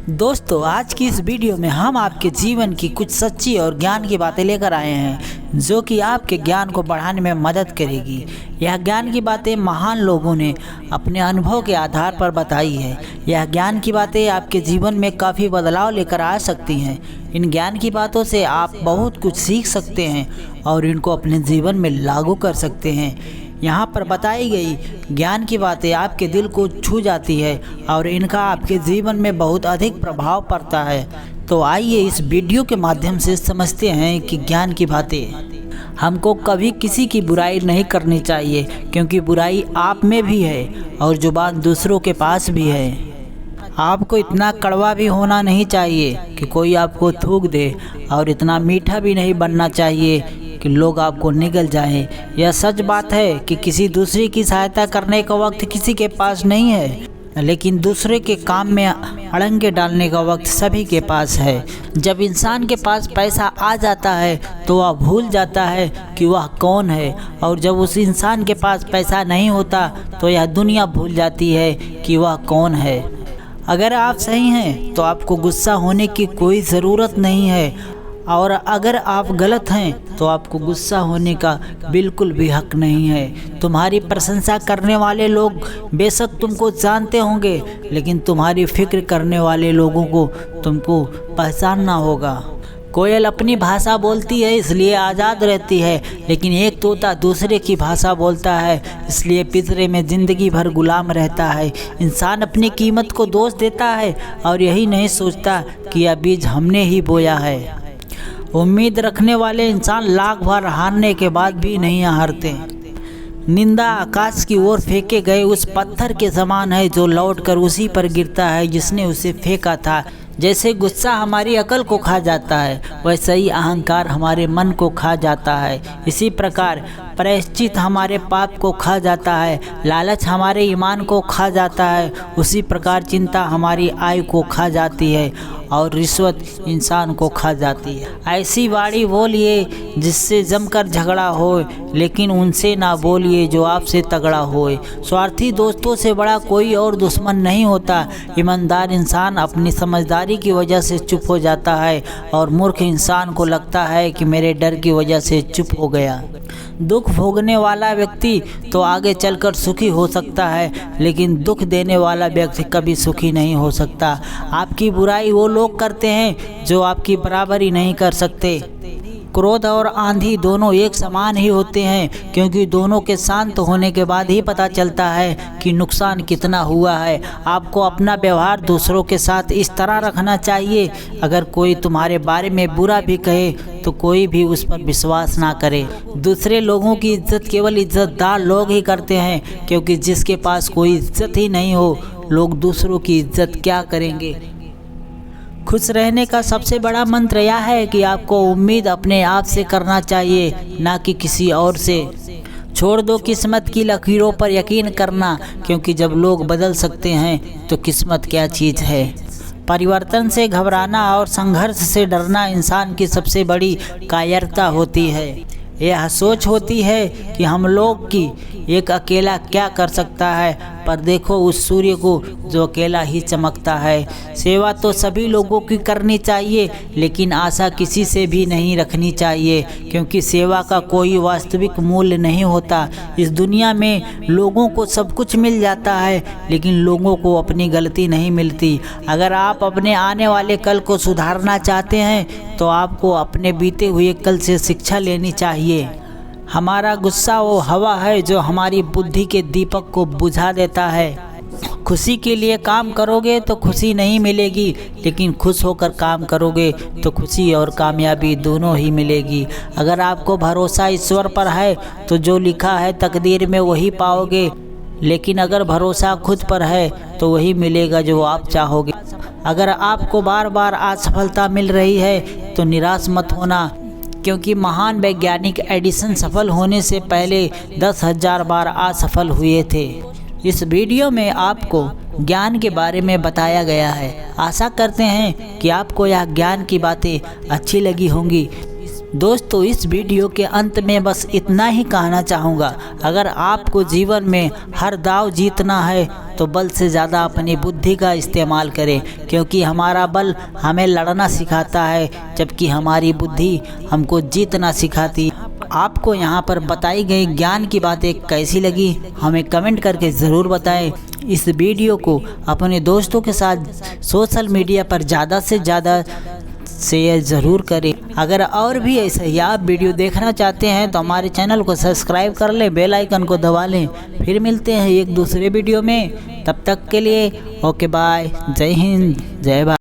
दोस्तों, आज की इस वीडियो में हम आपके जीवन की कुछ सच्ची और ज्ञान की बातें लेकर आए हैं जो कि आपके ज्ञान को बढ़ाने में मदद करेगी। यह ज्ञान की बातें महान लोगों ने अपने अनुभव के आधार पर बताई है। यह ज्ञान की बातें आपके जीवन में काफ़ी बदलाव लेकर आ सकती हैं। इन ज्ञान की बातों से आप बहुत कुछ सीख सकते हैं और इनको अपने जीवन में लागू कर सकते हैं। यहाँ पर बताई गई ज्ञान की बातें आपके दिल को छू जाती है और इनका आपके जीवन में बहुत अधिक प्रभाव पड़ता है। तो आइए इस वीडियो के माध्यम से समझते हैं कि ज्ञान की बातें। हमको कभी किसी की बुराई नहीं करनी चाहिए, क्योंकि बुराई आप में भी है और जुबान दूसरों के पास भी है। आपको इतना कड़वा भी होना नहीं चाहिए कि कोई आपको थूक दे और इतना मीठा भी नहीं बनना चाहिए कि लोग आपको निगल जाएं। यह सच बात है कि किसी दूसरे की सहायता करने का वक्त किसी के पास नहीं है, लेकिन दूसरे के काम में अड़ंगे डालने का वक्त सभी के पास है। जब इंसान के पास पैसा आ जाता है तो वह भूल जाता है कि वह कौन है, और जब उस इंसान के पास पैसा नहीं होता तो यह दुनिया भूल जाती है कि वह कौन है। अगर आप सही हैं तो आपको गुस्सा होने की कोई ज़रूरत नहीं है, और अगर आप गलत हैं तो आपको गुस्सा होने का बिल्कुल भी हक नहीं है। तुम्हारी प्रशंसा करने वाले लोग बेशक तुमको जानते होंगे, लेकिन तुम्हारी फिक्र करने वाले लोगों को तुमको पहचानना होगा। कोयल अपनी भाषा बोलती है इसलिए आज़ाद रहती है, लेकिन एक तोता दूसरे की भाषा बोलता है इसलिए पिंजरे में ज़िंदगी भर गुलाम रहता है। इंसान अपनी कीमत को दोष देता है और यही नहीं सोचता कि यह बीज हमने ही बोया है। उम्मीद रखने वाले इंसान लाख बार हारने के बाद भी नहीं हारते। निंदा आकाश की ओर फेंके गए उस पत्थर के समान है जो लौटकर उसी पर गिरता है जिसने उसे फेंका था। जैसे गुस्सा हमारी अकल को खा जाता है, वैसे ही अहंकार हमारे मन को खा जाता है। इसी प्रकार प्रायश्चित हमारे पाप को खा जाता है, लालच हमारे ईमान को खा जाता है। उसी प्रकार चिंता हमारी आयु को खा जाती है और रिश्वत इंसान को खा जाती है। ऐसी बाड़ी बोलिए जिससे जमकर झगड़ा हो, लेकिन उनसे ना बोलिए जो आपसे तगड़ा होए। स्वार्थी दोस्तों से बड़ा कोई और दुश्मन नहीं होता। ईमानदार इंसान अपनी समझदारी की वजह से चुप हो जाता है और मूर्ख इंसान को लगता है कि मेरे डर की वजह से चुप हो गया। दुख भोगने वाला व्यक्ति तो आगे चलकर सुखी हो सकता है, लेकिन दुख देने वाला व्यक्ति कभी सुखी नहीं हो सकता। आपकी बुराई वो लोग करते हैं जो आपकी बराबरी नहीं कर सकते। क्रोध और आंधी दोनों एक समान ही होते हैं, क्योंकि दोनों के शांत होने के बाद ही पता चलता है कि नुकसान कितना हुआ है। आपको अपना व्यवहार दूसरों के साथ इस तरह रखना चाहिए, अगर कोई तुम्हारे बारे में बुरा भी कहे तो कोई भी उस पर विश्वास ना करे। दूसरे लोगों की इज्जत केवल इज्जतदार लोग ही करते हैं, क्योंकि जिसके पास कोई इज्जत ही नहीं हो, लोग दूसरों की इज्जत क्या करेंगे। खुश रहने का सबसे बड़ा मंत्र यह है कि आपको उम्मीद अपने आप से करना चाहिए, ना कि किसी और से। छोड़ दो किस्मत की लकीरों पर यकीन करना, क्योंकि जब लोग बदल सकते हैं तो किस्मत क्या चीज़ है। परिवर्तन से घबराना और संघर्ष से डरना इंसान की सबसे बड़ी कायरता होती है। यह सोच होती है कि हम लोग की एक अकेला क्या कर सकता है, पर देखो उस सूर्य को जो अकेला ही चमकता है। सेवा तो सभी लोगों की करनी चाहिए, लेकिन आशा किसी से भी नहीं रखनी चाहिए, क्योंकि सेवा का कोई वास्तविक मूल्य नहीं होता। इस दुनिया में लोगों को सब कुछ मिल जाता है, लेकिन लोगों को अपनी गलती नहीं मिलती। अगर आप अपने आने वाले कल को सुधारना चाहते हैं तो आपको अपने बीते हुए कल से शिक्षा लेनी चाहिए। हमारा गुस्सा वो हवा है जो हमारी बुद्धि के दीपक को बुझा देता है। खुशी के लिए काम करोगे तो खुशी नहीं मिलेगी, लेकिन खुश होकर काम करोगे तो खुशी और कामयाबी दोनों ही मिलेगी। अगर आपको भरोसा ईश्वर पर है तो जो लिखा है तकदीर में वही पाओगे, लेकिन अगर भरोसा खुद पर है तो वही मिलेगा जो आप चाहोगे। अगर आपको बार बार असफलता मिल रही है तो निराश मत होना, क्योंकि महान वैज्ञानिक एडिसन सफल होने से पहले 10,000 बार असफल हुए थे। इस वीडियो में आपको ज्ञान के बारे में बताया गया है। आशा करते हैं कि आपको यह ज्ञान की बातें अच्छी लगी होंगी। दोस्तों, इस वीडियो के अंत में बस इतना ही कहना चाहूँगा, अगर आपको जीवन में हर दाव जीतना है तो बल से ज़्यादा अपनी बुद्धि का इस्तेमाल करें, क्योंकि हमारा बल हमें लड़ना सिखाता है जबकि हमारी बुद्धि हमको जीतना सिखाती। आपको यहाँ पर बताई गई ज्ञान की बातें कैसी लगी हमें कमेंट करके ज़रूर बताएं। इस वीडियो को अपने दोस्तों के साथ सोशल मीडिया पर ज़्यादा से ज़्यादा शेयर ज़रूर करें। अगर और भी ऐसे ही आप वीडियो देखना चाहते हैं तो हमारे चैनल को सब्सक्राइब कर लें, बेल आइकन को दबा लें। फिर मिलते हैं एक दूसरे वीडियो में, तब तक के लिए ओके बाय, जय हिंद, जय भारत।